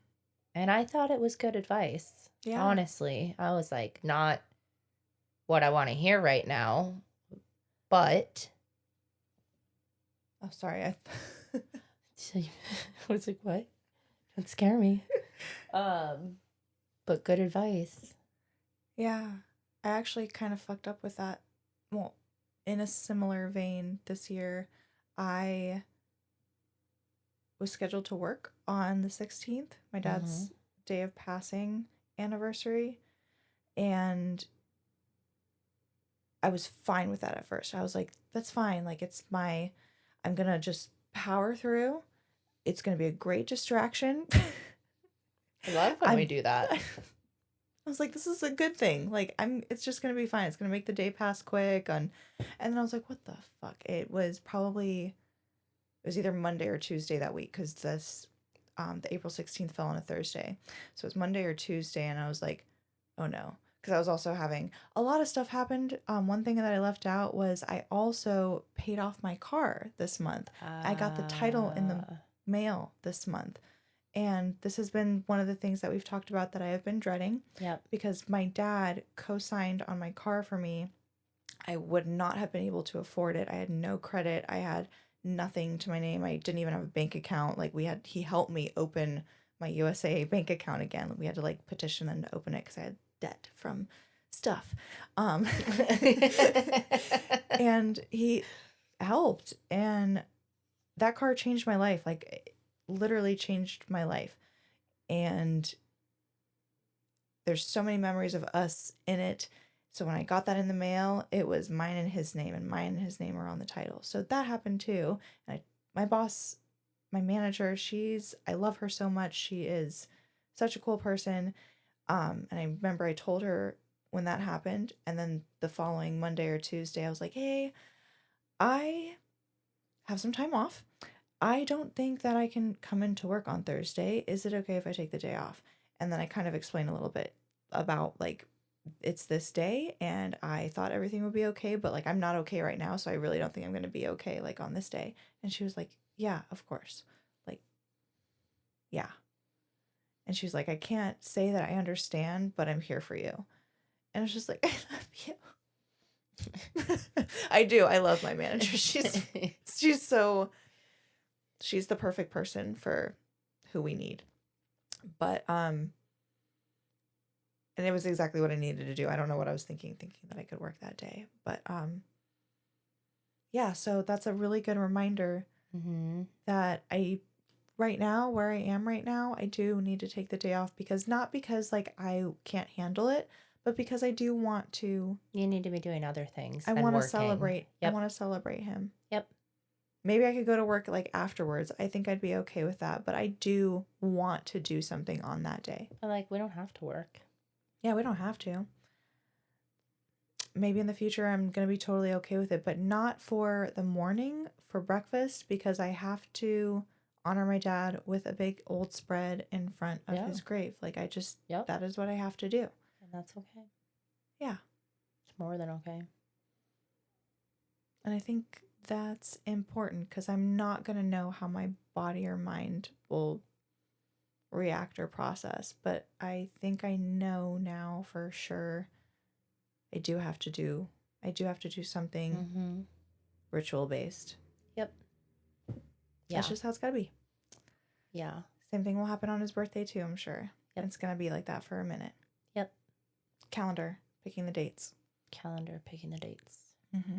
And I thought it was good advice. Yeah. Honestly, I was like, not what I want to hear right now, but. Oh, sorry. I was like, what? Don't scare me. But good advice. Yeah. I actually kind of fucked up with that. Well, in a similar vein this year, I was scheduled to work on the 16th, my dad's day of passing anniversary. And I was fine with that at first. I was like, that's fine. Like, I'm going to just power through. It's going to be a great distraction. I love when we do that. I was like, this is a good thing. Like, it's just going to be fine. It's going to make the day pass quick. And then I was like, what the fuck? It was either Monday or Tuesday that week because the April 16th fell on a Thursday. So it was Monday or Tuesday. And I was like, oh no. Because I was also having a lot of stuff happened. One thing that I left out was I also paid off my car this month. I got the title in the mail this month. And this has been one of the things that we've talked about that I have been dreading. Yep. Because my dad co-signed on my car for me. I would not have been able to afford it. I had no credit. I had nothing to my name. I didn't even have a bank account. Like he helped me open my USA bank account again. We had to like petition them to open it because I had debt from stuff. And he helped. And that car changed my life. Like, literally changed my life. And there's so many memories of us in it. So when I got that in the mail, it was mine and his name, and mine and his name are on the title. So that happened too. And my boss, my manager, I love her so much. She is such a cool person. And I remember I told her when that happened, and then the following Monday or Tuesday, I was like, hey, I have some time off. I don't think that I can come into work on Thursday. Is it okay if I take the day off? And then I kind of explained a little bit about like, it's this day and I thought everything would be okay, but like, I'm not okay right now. So I really don't think I'm going to be okay like on this day. And she was like, yeah, of course. Like, yeah. And she's like, I can't say that I understand, but I'm here for you. And I was just like, I love you. I do. I love my manager. She's the perfect person for who we need. But and it was exactly what I needed to do. I don't know what I was thinking that I could work that day. But yeah, so that's a really good reminder that right now, where I am right now, I do need to take the day off not because like I can't handle it, but because I do want to. You need to be doing other things. I want to celebrate. Yep. I want to celebrate him. Yep. Maybe I could go to work like afterwards. I think I'd be okay with that, but I do want to do something on that day. But like, we don't have to work. Yeah, we don't have to. Maybe in the future I'm going to be totally okay with it, but not for the morning, for breakfast because I have to honor my dad with a big old spread in front of his grave. Like, that is what I have to do. And that's okay. Yeah. It's more than okay. And I think that's important because I'm not going to know how my body or mind will react or process. But I think I know now for sure I do have to do something ritual based. Yep. Yeah. That's just how it's got to be. Yeah. Same thing will happen on his birthday too, I'm sure. Yep. It's going to be like that for a minute. Yep. Calendar, picking the dates. Mm-hmm.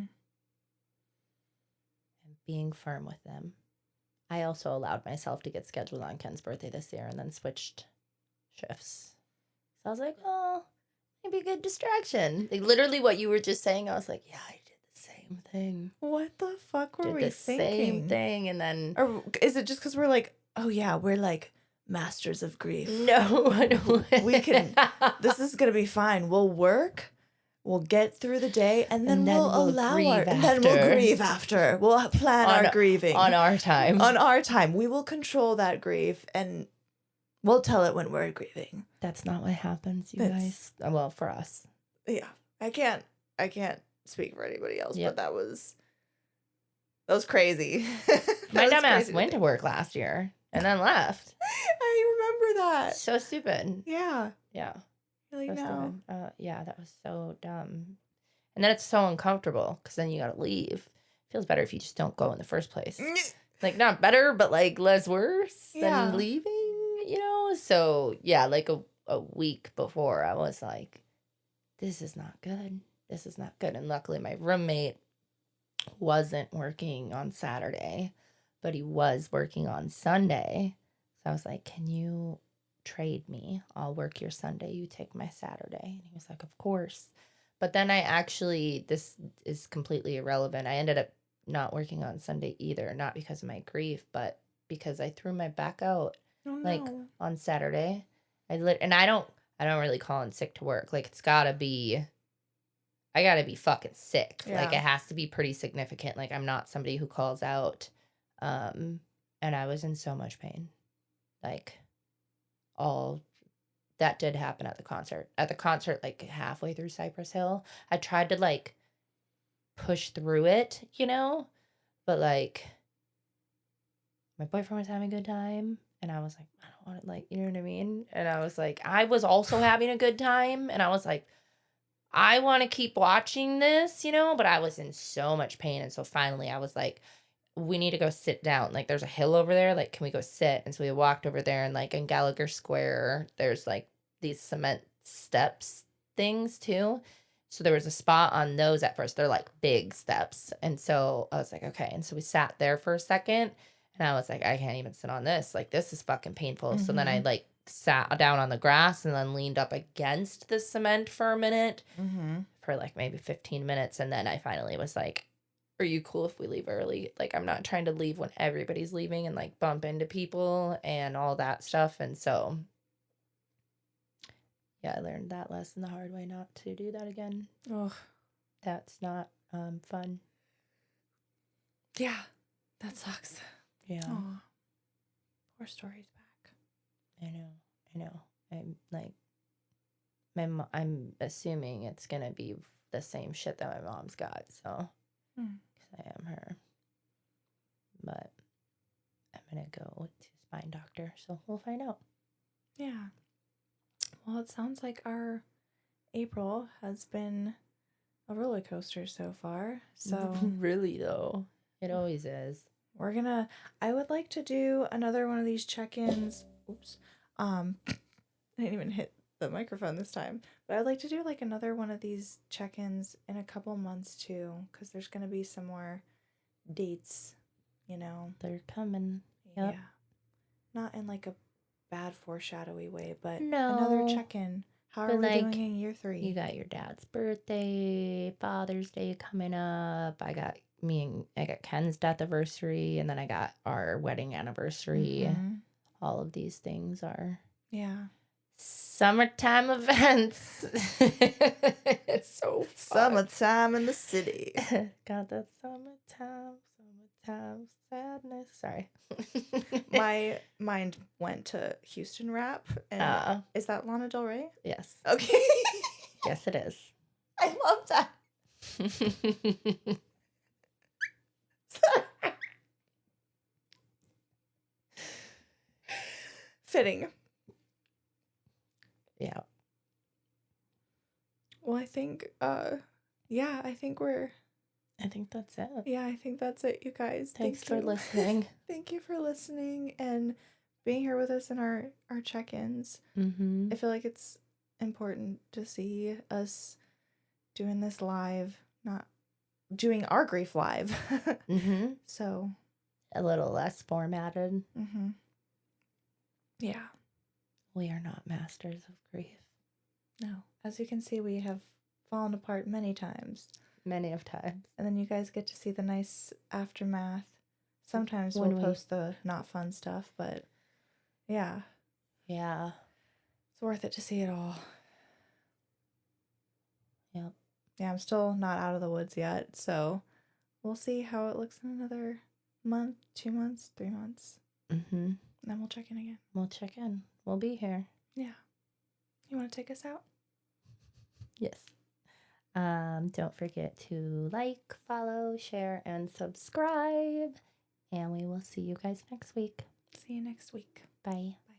And being firm with them. I also allowed myself to get scheduled on Ken's birthday this year and then switched shifts. So I was like, oh, maybe a good distraction. Like literally what you were just saying, I was like, yeah, I did the same thing. What the fuck were we thinking? Same thing. And then... Or is it just because we're like, oh yeah, we're like masters of grief. No. We can, this is going to be fine. We'll work. We'll get through the day, and then we'll grieve after. We'll plan our grieving. On our time. On our time. We will control that grief, and we'll tell it when we're grieving. That's not what happens, you guys. Well, for us. Yeah. I can't speak for anybody else, but that was crazy. My dumbass went to work last year and then left. I remember that. So stupid. Yeah. Yeah. Really no. Yeah, that was so dumb. And then it's so uncomfortable because then you gotta leave. Feels better if you just don't go in the first place. Like not better, but like less worse than leaving, you know? So yeah, like a week before I was like, this is not good. This is not good. And luckily my roommate wasn't working on Saturday, but he was working on Sunday. So I was like, can you trade me? I'll work your Sunday, you take my Saturday. And he was like, of course. But then this is completely irrelevant. I ended up not working on Sunday either, not because of my grief, but because I threw my back out like on Saturday. I don't really call in sick to work. Like I gotta be fucking sick. Yeah. Like it has to be pretty significant. Like I'm not somebody who calls out. And I was in so much pain. Like all that did happen at the concert. At the concert, like halfway through Cypress Hill, I tried to like push through it, you know, but like my boyfriend was having a good time, and I was like, I don't want to, like, you know what I mean? And I was like, I was also having a good time, and I was like, I want to keep watching this, you know, but I was in so much pain, and so finally I was like, we need to go sit down. Like, there's a hill over there. Like, can we go sit? And so we walked over there, and like in Gallagher Square, there's like these cement steps things too. So there was a spot on those at first. They're like big steps. And so I was like, okay. And so we sat there for a second, and I was like, I can't even sit on this. Like, this is fucking painful. So then I like sat down on the grass and then leaned up against the cement for a minute for like maybe 15 minutes. And then I finally was like, are you cool if we leave early? Like, I'm not trying to leave when everybody's leaving and like bump into people and all that stuff. And so, yeah, I learned that lesson the hard way, not to do that again. Oh, that's not fun. Yeah, that sucks. Yeah. Aww. Poor Story's back. I know. I'm like, I'm assuming it's gonna be the same shit that my mom's got. So. I am her, but I'm gonna go to spine doctor, so we'll find out. Yeah. Well, it sounds like our April has been a roller coaster so far. So really though, it always is. I would like to do another one of these check-ins. Oops. I didn't even hit the microphone this time, but I'd like to do like another one of these check-ins in a couple months too, because there's gonna be some more dates, you know. They're coming. Yep. Yeah, not in like a bad foreshadowy way, but another check-in. How are we doing in year 3? You got your dad's birthday, Father's Day coming up. I got Ken's death anniversary, and then I got our wedding anniversary. All of these things are summertime events. It's so fun. Summertime in the city. Got that summertime. have sadness. Sorry. My mind went to Houston rap, and is that Lana Del Rey? Yes. Okay. Yes, it is. I love that. Fitting. Yeah. Well, I think, yeah, I think that's it. yeah, I think that's it, you guys. Thanks for listening. Thank you for listening and being here with us in our check-ins. Mm-hmm. I feel like it's important to see us doing this live, not doing our grief live. Mm-hmm. So A little less formatted. mm-hmm. Yeah. We are not masters of grief. No. As you can see, we have fallen apart many times. Many of times. And then you guys get to see the nice aftermath. Sometimes When we'll post the not fun stuff, but yeah. Yeah. It's worth it to see it all. Yep. Yeah, I'm still not out of the woods yet, so we'll see how it looks in another month, 2 months, 3 months. Mm-hmm. And then we'll check in again. We'll check in. We'll be here. Yeah. You want to take us out? Yes. Don't forget to like, follow, share, and subscribe. And we will see you guys next week. See you next week. Bye. Bye.